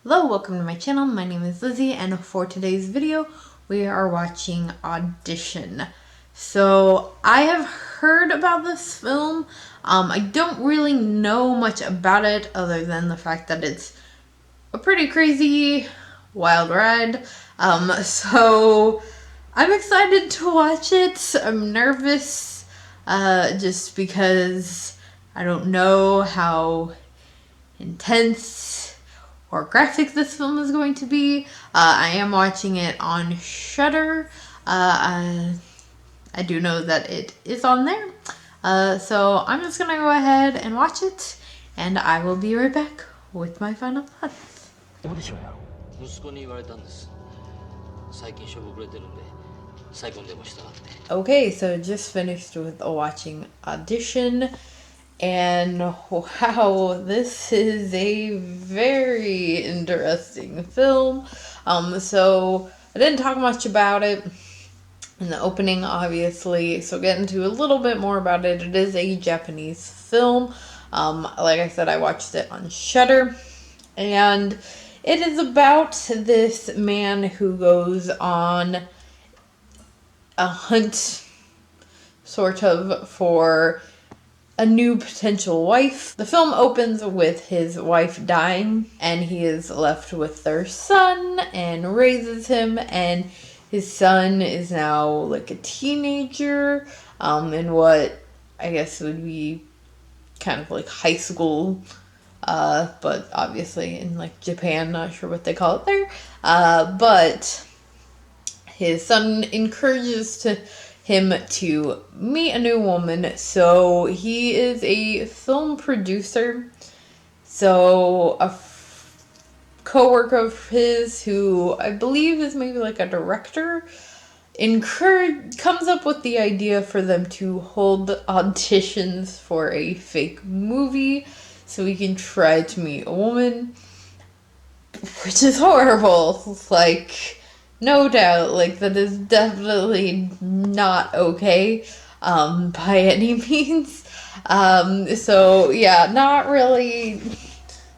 Hello, welcome to my channel. My name is Lizzie, and for today's video, we are watching Audition. So, I have heard about this film. I don't really know much about it other than the fact that it's a pretty crazy, wild ride. So I'm excited to watch it. I'm nervous, just because I don't know how intense or graphic this film is going to be. I am watching it on Shudder. I do know that it is on there. So I'm just gonna go ahead and watch it, and I will be right back with my final thoughts. オーディションやろう。息子に言われたんです。最近しょぼくれてるんで、再婚でもしたがって。Okay, so just finished with watching Audition, and wow, this is a very interesting film. So I didn't talk much about it in the opening, obviously, so get into a little bit more about it. It is a Japanese film. Like I said, I watched it on Shudder, and it is about this man who goes on a hunt, sort of, for a new potential wife. The film opens with his wife dying, and he is left with their son and raises him, and his son is now like a teenager, in what I guess would be kind of like high school, but obviously in like Japan, not sure what they call it there. But his son encourages him to meet a new woman, so he is a film producer. So a co-worker of his, who I believe is maybe like a director, comes up with the idea for them to hold auditions for a fake movie so he can try to meet a woman, which is horrible. Like, no doubt, like, that is definitely not okay, by any means. So yeah, not really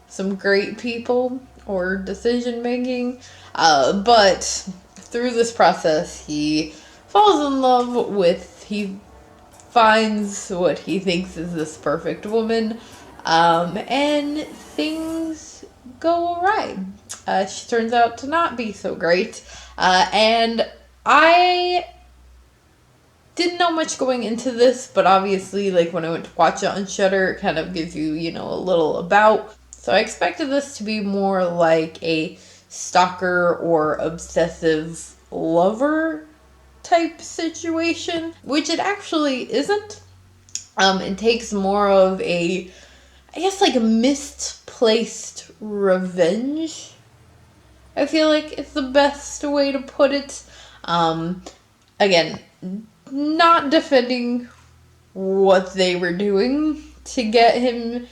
some great people or decision making, but through this process, he falls in love with, he finds what he thinks is this perfect woman, and things go awry. She turns out to not be so great, and I didn't know much going into this, but obviously, like, when I went to watch it on Shudder, it kind of gives you, a little about. So I expected this to be more like a stalker or obsessive lover type situation, which it actually isn't. It takes more of a, I guess, like a misplaced revenge. I feel like it's the best way to put it. Again, not defending what they were doing to get him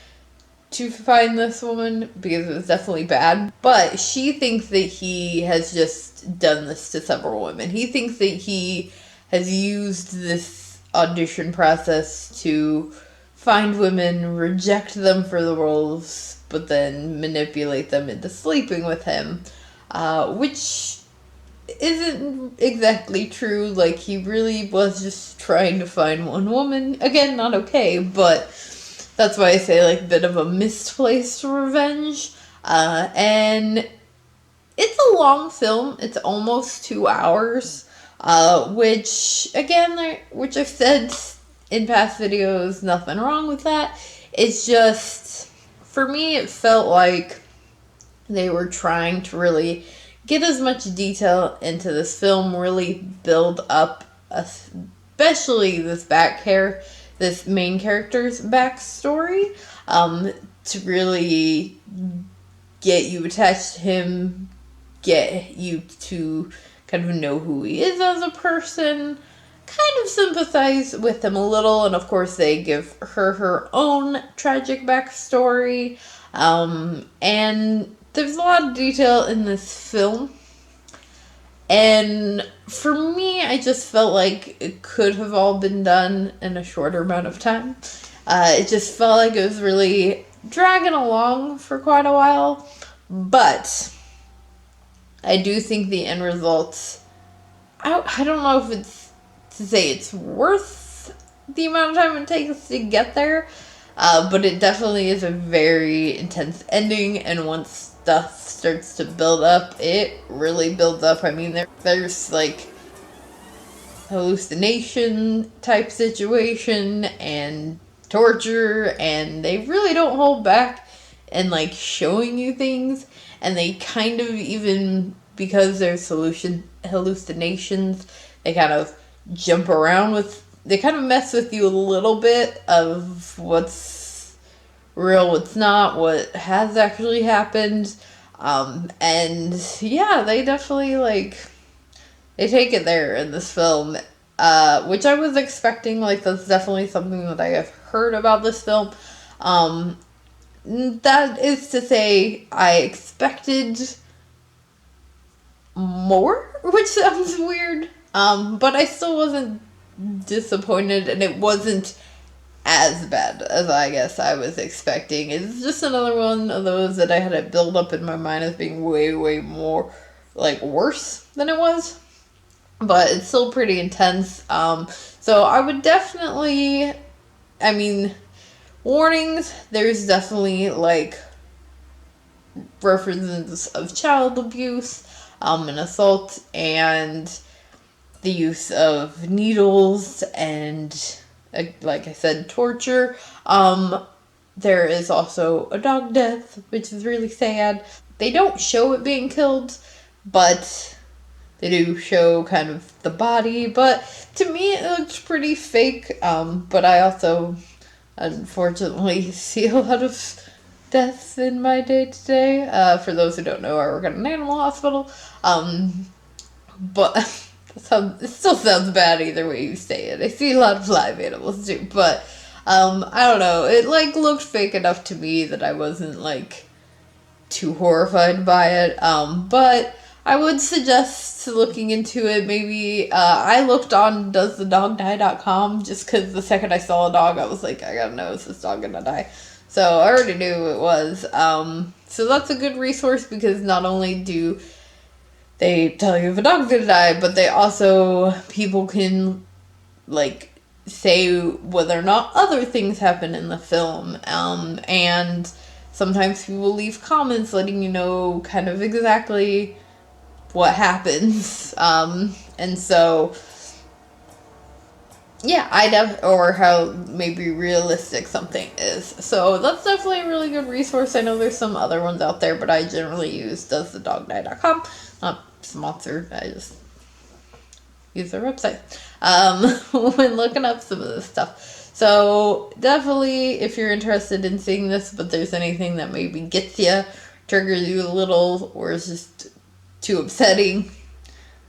to find this woman, because it was definitely bad, but she thinks that he has just done this to several women. He thinks that he has used this audition process to find women, reject them for the roles, but then manipulate them into sleeping with him, which isn't exactly true. Like, he really was just trying to find one woman. Again, not okay, but that's why I say, like, a bit of a misplaced revenge. And it's a long film. It's almost 2 hours, which, again, which I've said in past videos, nothing wrong with that. It's just, for me, it felt like they were trying to really get as much detail into this film, really build up, especially this main character's backstory, to really get you attached to him, get you to kind of know who he is as a person, kind of sympathize with him a little, and of course they give her own tragic backstory, and there's a lot of detail in this film. And for me, I just felt like it could have all been done in a shorter amount of time. It just felt like it was really dragging along for quite a while. But I do think the end results, I don't know if it's to say it's worth the amount of time it takes to get there, but it definitely is a very intense ending, and once stuff starts to build up, it really builds up. I mean, there's like hallucination type situation and torture, and they really don't hold back in like showing you things, and they kind of, even because there's hallucinations, they kind of jump around with, they kind of mess with you a little bit of what's real, what's not, what has actually happened. And yeah, they definitely like, they take it there in this film, which I was expecting. Like, that's definitely something that I have heard about this film. That is to say, I expected more, which sounds weird. But I still wasn't disappointed, and it wasn't as bad as I guess I was expecting. It's just another one of those that I had it build up in my mind as being way, way more like worse than it was. But it's still pretty intense. So I would definitely, I mean, warnings, there's definitely like references of child abuse, and assault, and the use of needles, and like I said, torture. There is also a dog death, which is really sad. They don't show it being killed, but they do show kind of the body. But to me, it looks pretty fake. But I also, unfortunately, see a lot of deaths in my day to day. For those who don't know, I work at an animal hospital. But it still sounds bad either way you say it. I see a lot of live animals too, but I don't know. It like looked fake enough to me that I wasn't like too horrified by it. But I would suggest looking into it. Maybe I looked on doesthedogdie.com just because the second I saw a dog, I was like, I gotta know, is this dog gonna die? So I already knew it was. So that's a good resource, because not only do they tell you if a dog's gonna die, but they also, people can like say whether or not other things happen in the film. And sometimes people leave comments letting you know kind of exactly what happens. And so yeah, or how maybe realistic something is. So that's definitely a really good resource. I know there's some other ones out there, but I generally use doesthedogdie.com. Not sponsored, I just use their website when looking up some of this stuff. So definitely, if you're interested in seeing this, but there's anything that maybe gets you, triggers you a little, or is just too upsetting,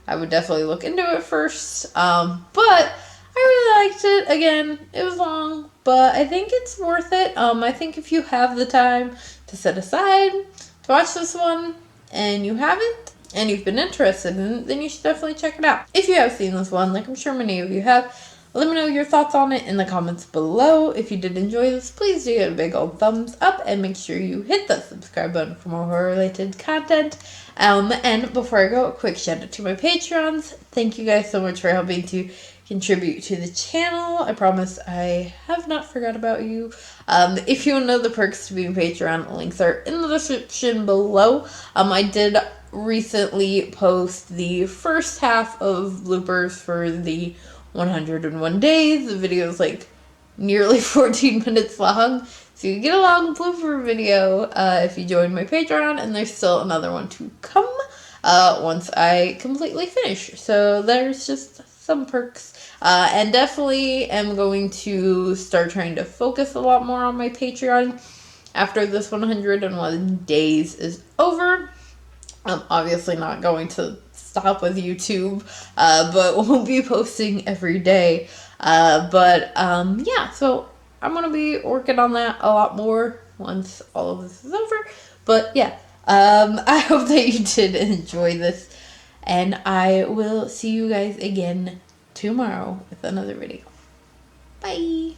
I would definitely look into it first. But I really liked it. Again, it was long, but I think it's worth it. I think if you have the time to set aside to watch this one, and you haven't, and you've been interested in it, then you should definitely check it out. If you have seen this one, like I'm sure many of you have, let me know your thoughts on it in the comments below. If you did enjoy this, please do give it a big old thumbs up, and make sure you hit the subscribe button for more horror-related content. And before I go, a quick shout out to my Patreons. Thank you guys so much for helping to contribute to the channel. I promise I have not forgot about you. If you want to know the perks to being Patreon, links are in the description below. I did recently post the first half of bloopers for the 101 days. The video is like nearly 14 minutes long, so you get a long blooper video if you join my Patreon, and there's still another one to come once I completely finish. So there's just some perks. And definitely am going to start trying to focus a lot more on my Patreon after this 101 days is over. I'm obviously not going to stop with YouTube, but we'll be posting every day. Yeah, so I'm going to be working on that a lot more once all of this is over. But yeah, I hope that you did enjoy this, and I will see you guys again tomorrow with another video. Bye!